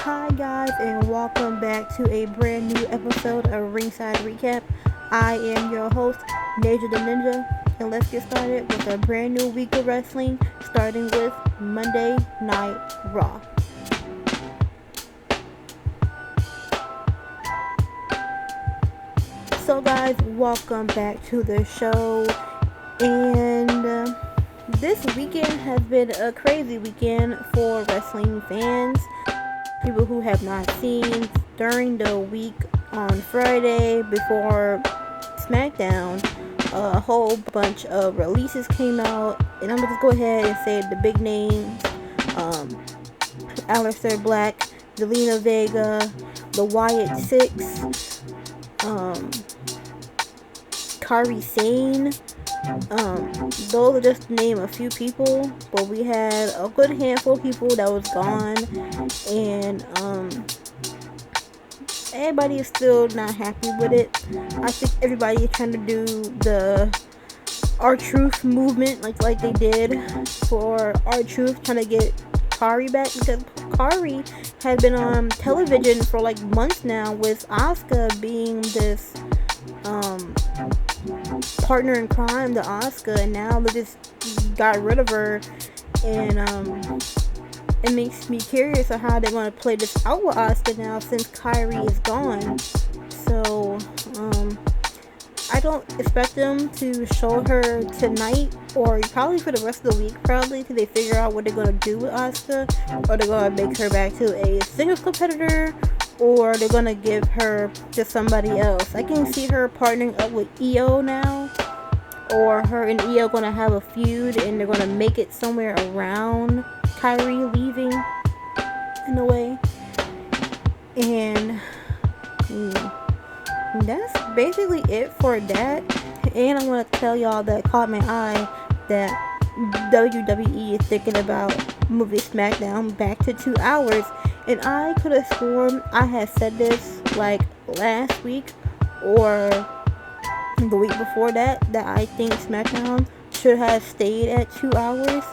Hi guys, and welcome back to a brand new episode of Ringside Recap. I am your host, Naja the Ninja, and let's get started with a brand new week of wrestling, starting with Monday Night Raw. So guys, welcome back to the show, and this weekend has been a crazy weekend for wrestling fans. People who have not seen during the week on Friday before SmackDown, a whole bunch of releases came out, and I'm gonna just go ahead and say the big names: Aleister Black, Zelina Vega, the Wyatt Six, Kairi Sane. Those are just to name a few people, but we had a good handful of people that was gone, and everybody is still not happy with it. I think everybody is trying to do the R-Truth movement like they did for R-Truth, trying to get Kairi back, because Kairi has been on television for like months now with Asuka being this partner in crime to Asuka, and now they just got rid of her, and it makes me curious of how they're going to play this out with Asuka now since Kairi is gone. So I don't expect them to show her tonight, or probably for the rest of the week, probably till they figure out what they're going to do with Asuka, or they're going to make her back to a singles competitor, or they're gonna give her to somebody else. I can see her partnering up with Io now, or her and Io gonna have a feud, and they're gonna make it somewhere around Kairi leaving, in a way. And that's basically it for that. And I'm gonna tell y'all that caught my eye that WWE is thinking about moving SmackDown back to 2 hours. And I could have sworn I had said this like last week or the week before that I think SmackDown should have stayed at 2 hours,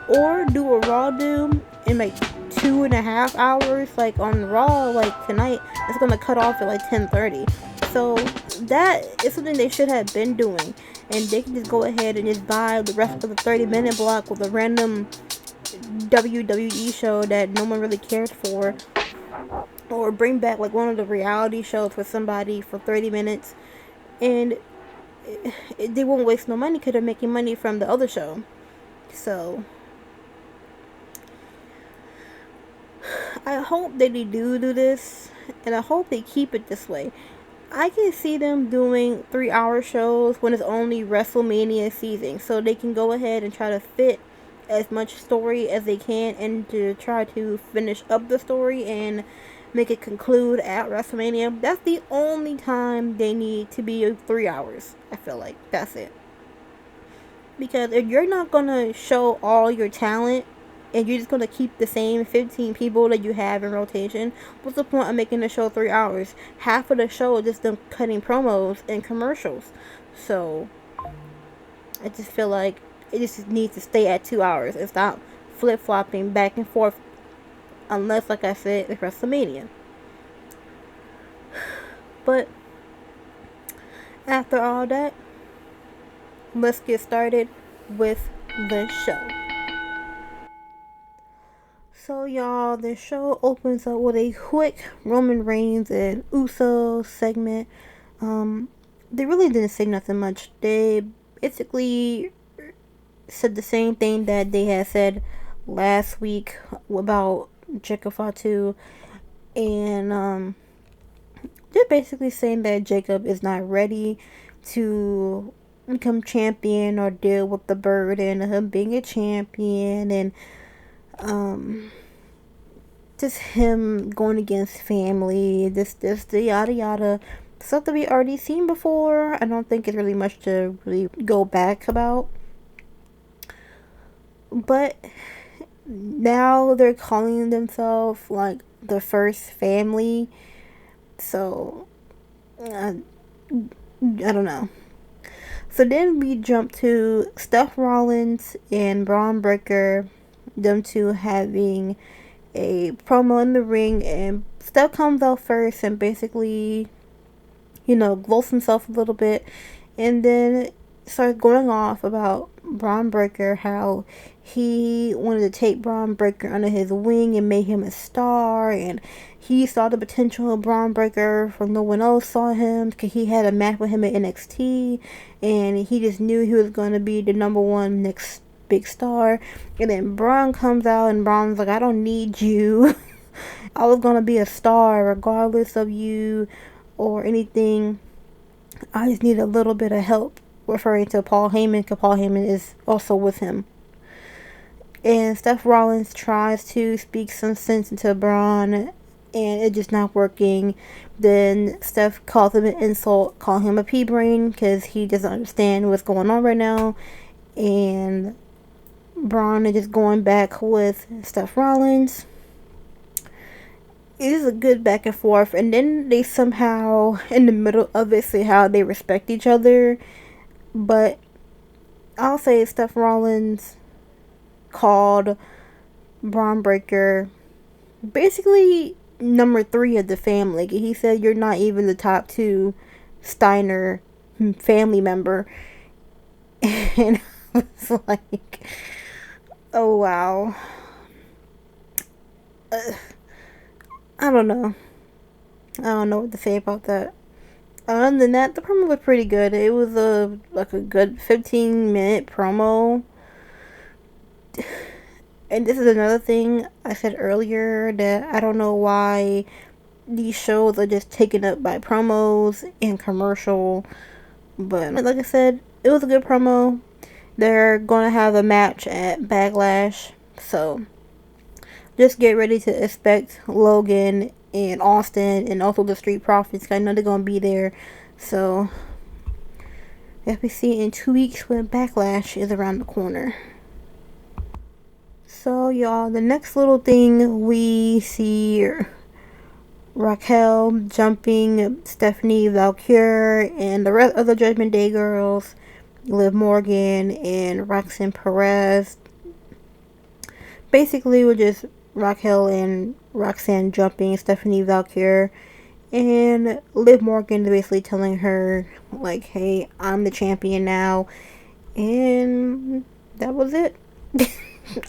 or do a Raw do in like 2.5 hours, like on Raw, like tonight it's gonna cut off at like 10:30. So that is something they should have been doing, and they can just go ahead and just buy the rest of the 30-minute block with a random WWE show that no one really cares for, or bring back like one of the reality shows for somebody for 30 minutes, and they won't waste no money because they're making money from the other show. So I hope that they do this, and I hope they keep it this way. I can see them doing 3-hour shows when it's only WrestleMania season, so they can go ahead and try to fit as much story as they can, and to try to finish up the story and make it conclude at WrestleMania. That's the only time they need to be 3 hours. I feel like that's it. Because if you're not gonna show all your talent, and you're just gonna keep the same 15 people that you have in rotation, what's the point of making the show 3 hours? Half of the show is just them cutting promos and commercials. So I just feel like it just needs to stay at 2 hours and stop flip-flopping back and forth, unless, like I said, it's WrestleMania. But after all that, let's get started with the show. So y'all, the show opens up with a quick Roman Reigns and Uso segment. They really didn't say nothing much. They basically said the same thing that they had said last week about Jacob Fatu, and they're basically saying that Jacob is not ready to become champion or deal with the burden of him being a champion, and just him going against family, this, the yada yada stuff that we already seen before. I don't think it's really much to really go back about. But now they're calling themselves like the first family. So I don't know. So then we jump to Seth Rollins and Braun Breaker, them two having a promo in the ring, and Steph comes out first and basically, gloats himself a little bit, and then starts going off about Braun Breaker, how he wanted to take Braun Breaker under his wing and make him a star, and he saw the potential of Braun Breaker from no one else saw him because he had a match with him at NXT, and he just knew he was going to be the number one next big star. And then Braun comes out, and Braun's like, I don't need you. I was going to be a star regardless of you or anything. I just need a little bit of help, referring to Paul Heyman, because Paul Heyman is also with him. And Seth Rollins tries to speak some sense into Braun, and it's just not working. Then Steph calls him an insult, calling him a pea brain, because he doesn't understand what's going on right now. And Braun is just going back with Seth Rollins. It is a good back and forth, and then they somehow, in the middle of it, say how they respect each other. But I'll say Seth Rollins called Braun Breaker basically number 3 of the family. He said, you're not even the top 2 Steiner family member. And I was like, oh wow. I don't know. I don't know what to say about that. Other than that, the promo was pretty good. It was a good 15-minute promo. And this is another thing I said earlier, that I don't know why these shows are just taken up by promos and commercial. But like I said, it was a good promo. They're going to have a match at Backlash. So just get ready to expect Logan and Austin and also the Street Profits. I know they're going to be there. So if we see in 2 weeks when Backlash is around the corner. So y'all, the next little thing we see, Raquel jumping Stephanie Valkyrie and the rest of the Judgment Day girls, Liv Morgan and Roxanne Perez. Basically, we're just Raquel and Roxanne jumping Stephanie Valkyrie, and Liv Morgan basically telling her, like, hey, I'm the champion now. And that was it.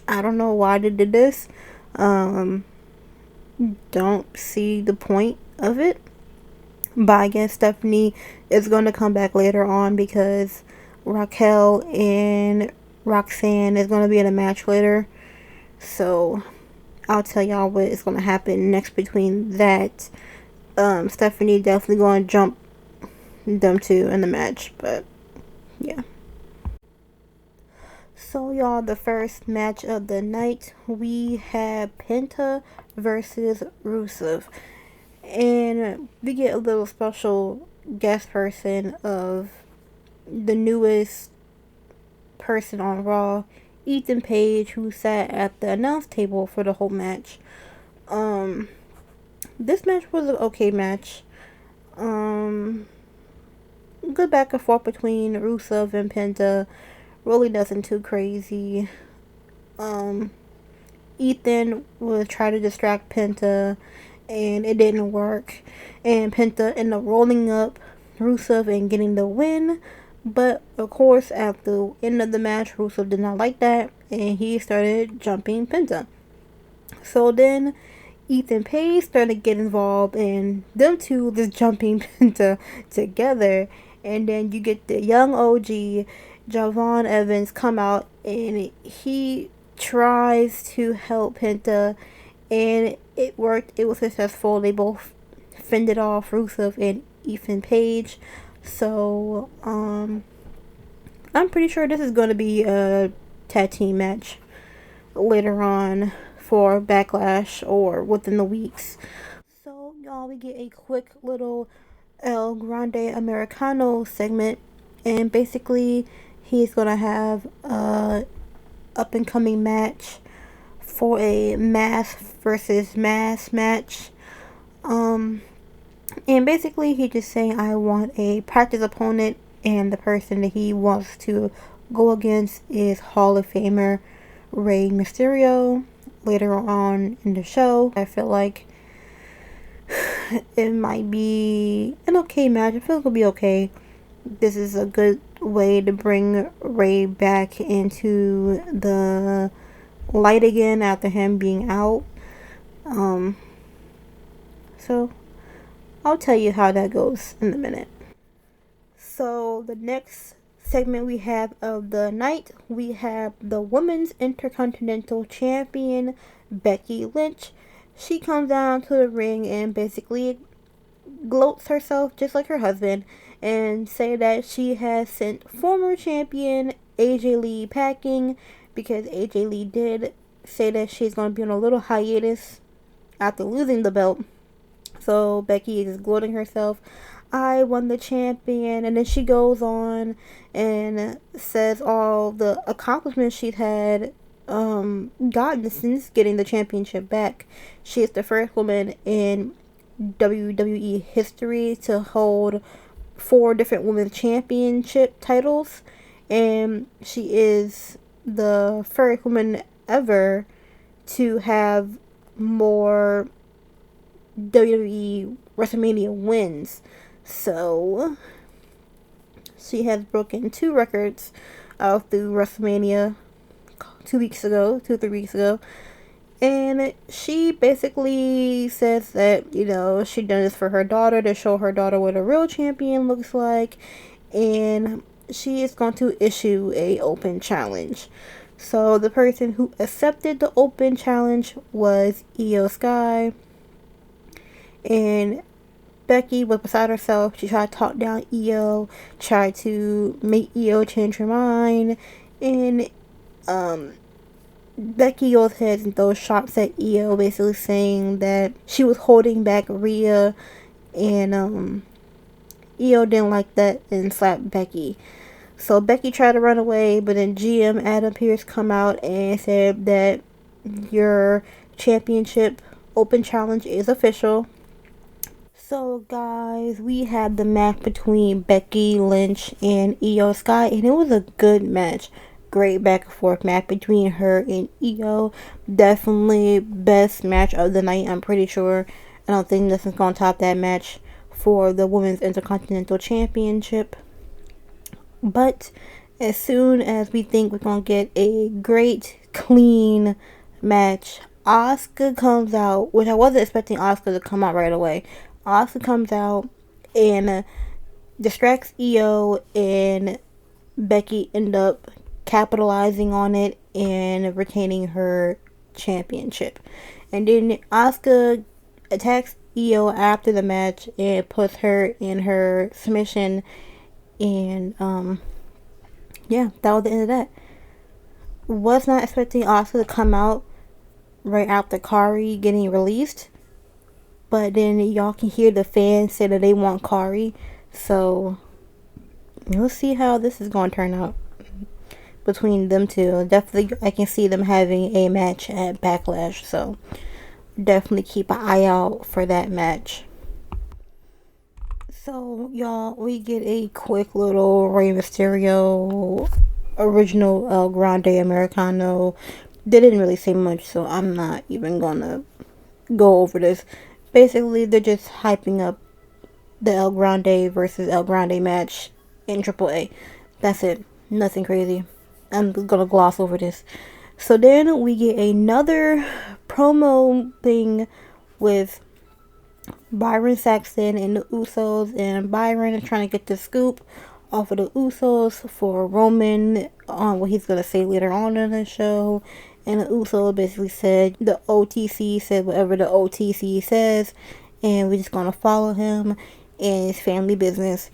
I don't know why they did this. Don't see the point of it. But I guess Stephanie is going to come back later on, because Raquel and Roxanne is going to be in a match later. So I'll tell y'all what is going to happen next between that. Stephanie definitely going to jump them two in the match. But yeah. So y'all, the first match of the night, we had Penta versus Rusev. And we get a little special guest person of the newest person on Raw, Ethan Page, who sat at the announce table for the whole match. This match was an okay match. Good back and forth between Rusev and Penta. Really nothing too crazy. Ethan was trying to distract Penta, and it didn't work. And Penta ended up rolling up Rusev and getting the win. But of course, at the end of the match, Rusev did not like that, and he started jumping Penta. So then Ethan Page started to get involved, and them two just jumping Penta together. And then you get the young OG Javon Evans come out, and he tries to help Penta, and it worked. It was successful. They both fended off Rusev and Ethan Page. So I'm pretty sure this is going to be a tag team match later on for Backlash or within the weeks. So y'all, we get a quick little El Grande Americano segment, and basically he's gonna have a up and coming match for a mass versus mass match. And basically he's just saying, I want a practice opponent, and the person that he wants to go against is Hall of Famer Rey Mysterio. later on in the show. I feel like it might be an okay match. I feel like it'll be okay. This is a good way to bring Ray back into the light again after him being out. So I'll tell you how that goes in a minute. So the next segment we have of the night, we have the Women's Intercontinental Champion, Becky Lynch. She comes down to the ring and basically gloats herself just like her husband and say that she has sent former champion AJ Lee packing because AJ Lee did say that she's going to be on a little hiatus after losing the belt. So Becky is gloating herself, I won the champion, and then she goes on and says all the accomplishments she's had gotten since getting the championship back. She is the first woman in WWE history to hold 4 different women's championship titles, and she is the first woman ever to have more WWE WrestleMania wins. So she has broken 2 records through WrestleMania 2 or 3 weeks ago. And she basically says that, she done this for her daughter to show her daughter what a real champion looks like. And she is going to issue a open challenge. So the person who accepted the open challenge was Io Sky. And Becky was beside herself. She tried to talk down Io, tried to make Io change her mind. And Becky goes ahead and throws shots at Io, basically saying that she was holding back Rhea, and Io didn't like that and slapped Becky. So Becky tried to run away, but then GM Adam Pearce come out and said that your championship open challenge is official. So guys, we had the match between Becky Lynch and Io Sky, and it was a good match. Great back and forth match between her and Io. Definitely best match of the night, I'm pretty sure. I don't think nothing's gonna top that match for the Women's Intercontinental Championship. But as soon as we think we're gonna get a great, clean match, Asuka comes out, which I wasn't expecting Asuka to come out right away. Asuka comes out and distracts Io, and Becky end up capitalizing on it and retaining her championship. And then Asuka attacks Io after the match and puts her in her submission, and yeah, that was the end of that. Was not expecting Asuka to come out right after Kari getting released, but then y'all can hear the fans say that they want Kari, so we'll see how this is going to turn out between them two. Definitely, I can see them having a match at Backlash, so definitely keep an eye out for that match. So, y'all, we get a quick little Rey Mysterio original El Grande Americano. They didn't really say much, so I'm not even gonna go over this. Basically, they're just hyping up the El Grande versus El Grande match in AAA. That's it. Nothing crazy. I'm gonna gloss over this. So then we get another promo thing with Byron Saxton and the Usos, and Byron is trying to get the scoop off of the Usos for Roman on what he's gonna say later on in the show. And the Uso basically said the OTC said whatever the OTC says, and we're just gonna follow him and his family business.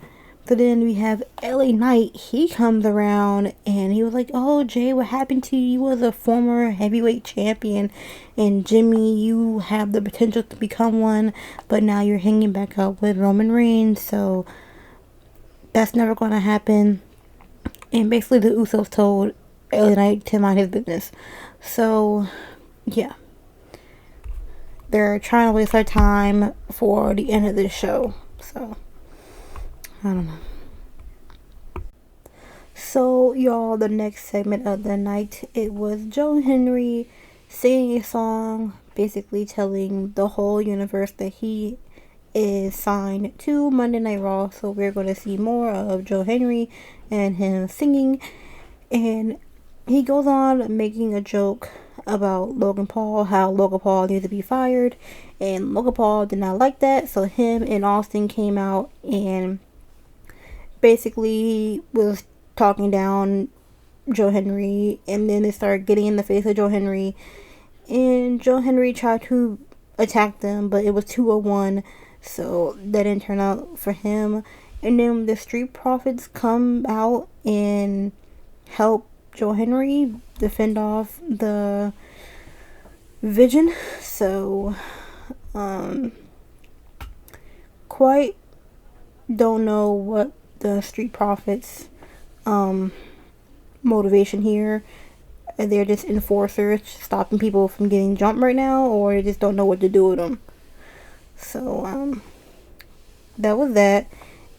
So then we have LA Knight. He comes around and he was like, oh, Jay, what happened to you? You was a former heavyweight champion, and Jimmy, you have the potential to become one, but now you're hanging back up with Roman Reigns, so that's never going to happen. And basically the Usos told LA Knight to mind his business. So yeah, they're trying to waste their time for the end of this show. So I don't know. So, y'all, the next segment of the night, it was Joe Henry singing a song basically telling the whole universe that he is signed to Monday Night Raw. So we're going to see more of Joe Henry and him singing. And he goes on making a joke about Logan Paul, how Logan Paul needs to be fired. And Logan Paul did not like that. So him and Austin came out and basically was talking down Joe Henry. And then they started getting in the face of Joe Henry. And Joe Henry tried to attack them, but it was 2-1, so that didn't turn out for him. And then the Street Profits come out and help Joe Henry defend off the Vision. So, quite don't know what the Street Profits motivation here. They're just enforcers stopping people from getting jumped right now, or they just don't know what to do with them. So, that was that.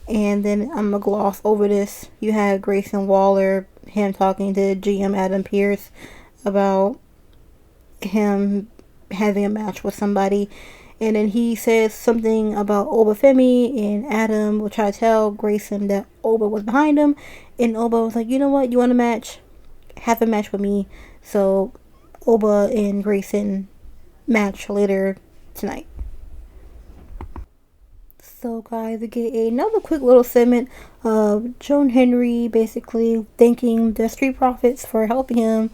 And then I'm gonna gloss over this. You have Grayson Waller, him talking to GM Adam Pearce about him having a match with somebody. And then he says something about Oba Femi, and Adam will try to tell Grayson that Oba was behind him. And Oba was like, you know what, you want a match? Have a match with me. So Oba and Grayson match later tonight. So guys, we get another quick little segment of Joe Henry basically thanking the Street Profits for helping him,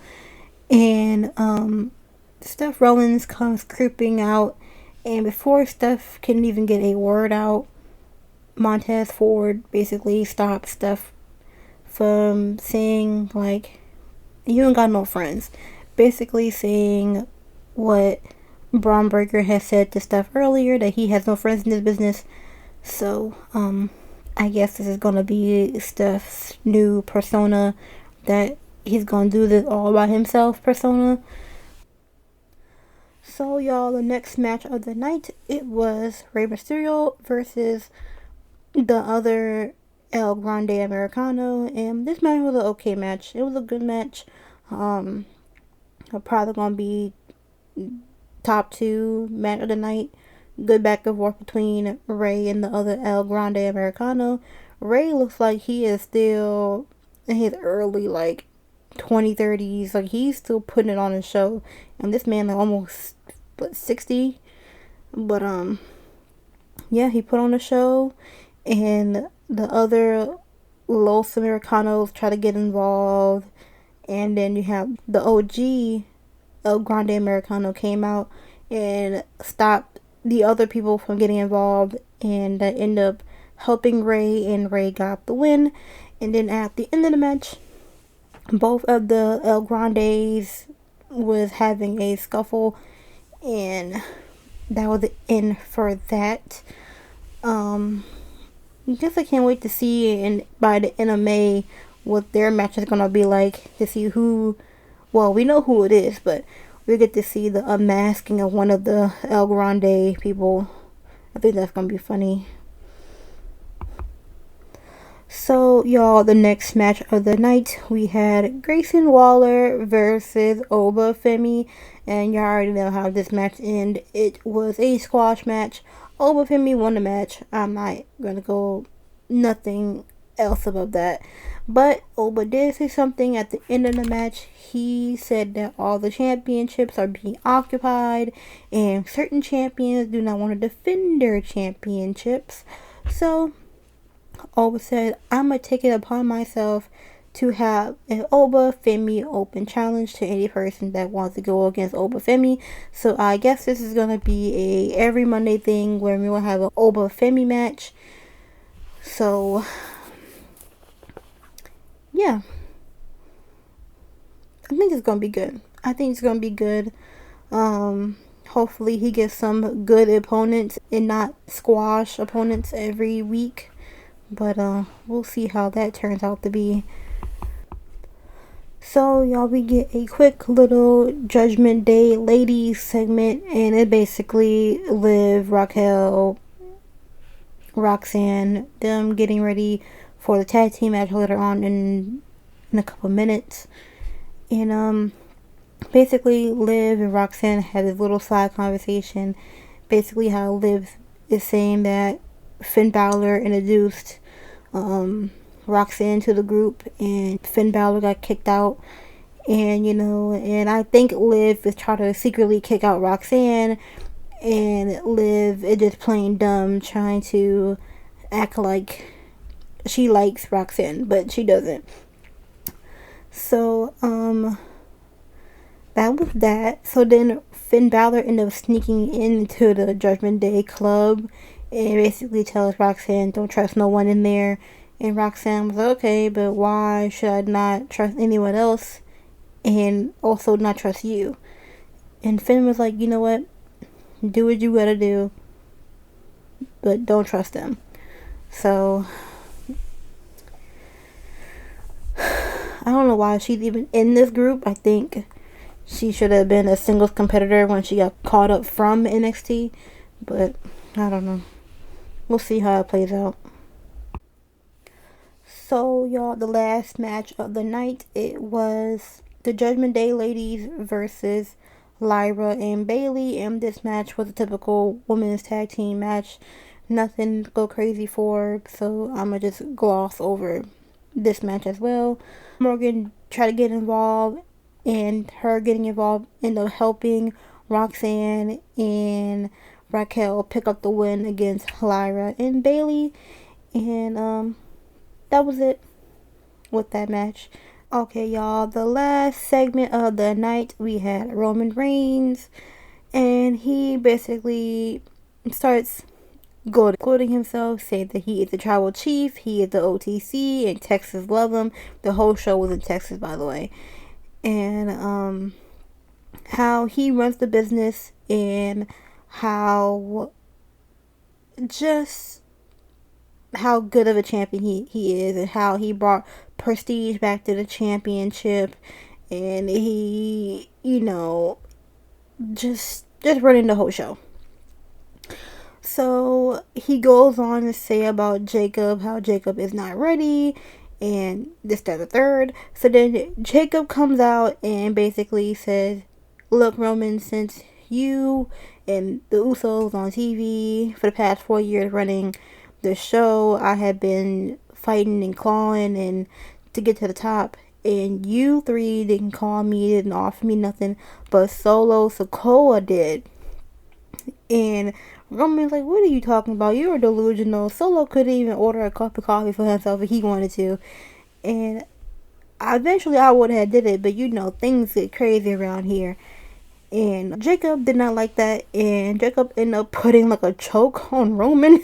and Steph Rollins comes creeping out, and before Steph can even get a word out, Montez Ford basically stops Steph from saying like, you ain't got no friends. Basically saying what Braun Breaker has said to Steph earlier, that he has no friends in this business. So, I guess this is gonna be Steph's new persona, that he's gonna do this all by himself persona. So, y'all, the next match of the night, it was Rey Mysterio versus the other El Grande Americano, and this match was an okay match. It was a good match. Probably gonna be top 2 match of the night. Good back and forth between Rey and the other El Grande Americano. Rey looks like he is still in his early 20-30s. Like, he's still putting it on his show, and this man almost 60. But yeah, he put on a show, and the other Los Americanos try to get involved, and then you have the OG El Grande Americano came out and stopped the other people from getting involved, and that ended up helping Rey, and Rey got the win. And then at the end of the match, both of the El Grandes was having a scuffle, and that was the end for that. I guess I can't wait to see by the end of May what their match is gonna be like, to see who, well, we know who it is, but we get to see the unmasking of one of the El Grande people. I think that's gonna be funny. So, y'all, the next match of the night, we had Grayson Waller versus Oba Femi, and y'all already know how this match ended. It was a squash match. Oba Femi won the match. I'm not gonna go nothing else about that. But Oba did say something at the end of the match. He said that all the championships are being occupied, and certain champions do not want to defend their championships. So Oba said, I'm going to take it upon myself to have an Oba Femi open challenge to any person that wants to go against Oba Femi. So I guess this is going to be a every Monday thing where we will have an Oba Femi match. So yeah, I think it's going to be good. Hopefully he gets some good opponents and not squash opponents every week. But we'll see how that turns out to be. So, y'all, we get a quick little Judgment Day ladies segment, and it basically Liv, Raquel, Roxanne, them getting ready for the tag team match later on in a couple minutes. And Basically, Liv and Roxanne had this little side conversation. Basically, how Liv is saying that Finn Balor introduced Roxanne to the group, and Finn Balor got kicked out. And and I think Liv is trying to secretly kick out Roxanne, and Liv is just plain dumb, trying to act like she likes Roxanne, but she doesn't. So, that was that. So then Finn Balor ended up sneaking into the Judgment Day club and basically tells Roxanne, don't trust no one in there. And Roxanne was like, okay, but why should I not trust anyone else and also not trust you? And Finn was like, you know what? Do what you gotta do, but don't trust them. So, I don't know why she's even in this group. I think she should have been a singles competitor when she got caught up from NXT. But, I don't know. We'll see how it plays out. So, y'all, the last match of the night, it was the Judgment Day ladies versus Lyra and Bayley. And this match was a typical women's tag team match. Nothing to go crazy for. So, I'm going to just gloss over this match as well. Morgan tried to get involved, and her getting involved ended up helping Roxanne and Raquel pick up the win against Lyra and Bayley. And that was it with that match. Okay, y'all, the last segment of the night, we had Roman Reigns, and he basically starts gloating himself, saying that he is the tribal chief, he is the OTC, and Texas love him. The whole show was in Texas, by the way. And how he runs the business, and how good of a champion he is, and how he brought prestige back to the championship, and he, just running the whole show. So he goes on to say about Jacob, how Jacob is not ready, and this, that, the third. So then Jacob comes out and basically says, look, Roman, since you and the Usos on TV for the past 4 years running the show, I have been fighting and clawing and to get to the top, and you three didn't call me, didn't offer me nothing, but Solo Sikoa did. And Roman's like, what are you talking about? You're delusional. Solo couldn't even order a cup of coffee for himself if he wanted to. And eventually I would have did it, but things get crazy around here. And Jacob did not like that, and Jacob ended up putting like a choke on Roman.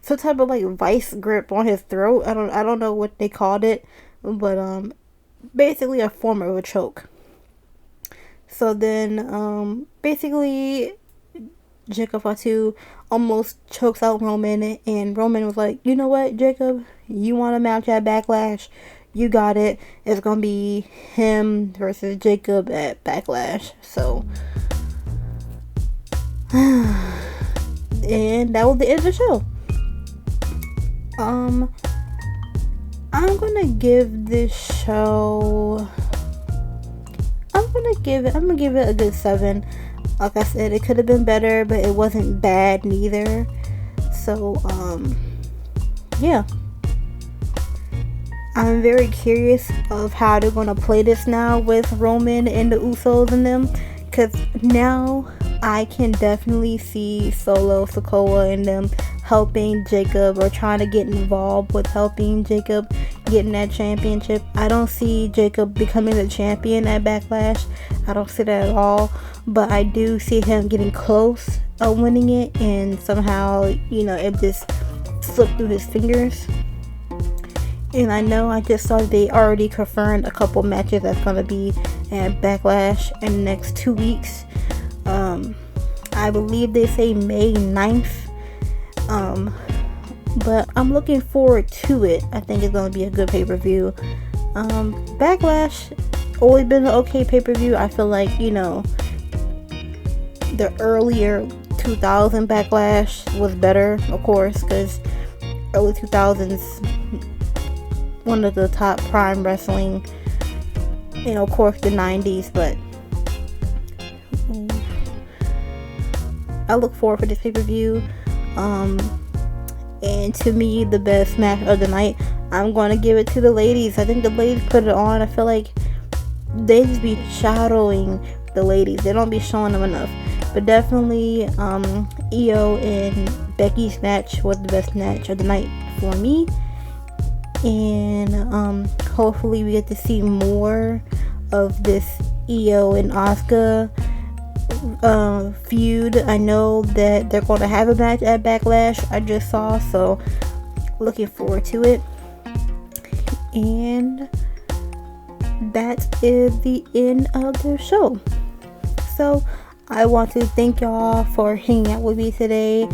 Some type of like vice grip on his throat. I don't know what they called it, but basically a form of a choke. So then basically Jacob Fatu almost chokes out Roman, and Roman was like, you know what, Jacob, you want a match at Backlash? You got it. It's gonna be him versus Jacob at Backlash. So and that was the end of the show. I'm gonna give this show, I'm gonna give it a good 7. Like I said, it could have been better, but it wasn't bad neither. So, yeah. I'm very curious of how they're going to play this now with Roman and the Usos and them. Because now I can definitely see Solo Sikoa and them helping Jacob, or trying to get involved with helping Jacob getting that championship. I don't see Jacob becoming the champion at Backlash. I don't see that at all. But I do see him getting close of winning it, and somehow, it just slipped through his fingers. And I know I just saw they already confirmed a couple matches that's going to be at Backlash in the next 2 weeks. I believe they say May 9th. But I'm looking forward to it. I think it's going to be a good pay-per-view. Backlash always been an okay pay-per-view. I feel like, the earlier 2000 Backlash was better, of course, because early 2000s, one of the top prime wrestling, of course the 90s, but I look forward for this pay-per-view. And to me, the best match of the night, I'm going to give it to the ladies. I think the ladies put it on. I feel like they just be shadowing the ladies. They don't be showing them enough. But definitely, Io and Becky's match was the best match of the night for me. And hopefully we get to see more of this Io and Asuka feud. I know that they're going to have a match at Backlash, I just saw, so looking forward to it. And that is the end of the show. So I want to thank y'all for hanging out with me today.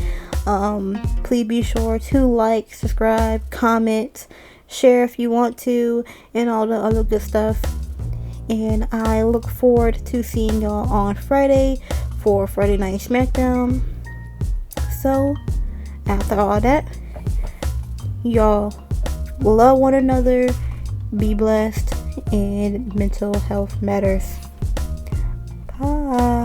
Please be sure to like, subscribe, comment, share if you want to, and all the other good stuff. And I look forward to seeing y'all on Friday for Friday Night SmackDown. So, after all that, y'all love one another, be blessed, and mental health matters. Bye.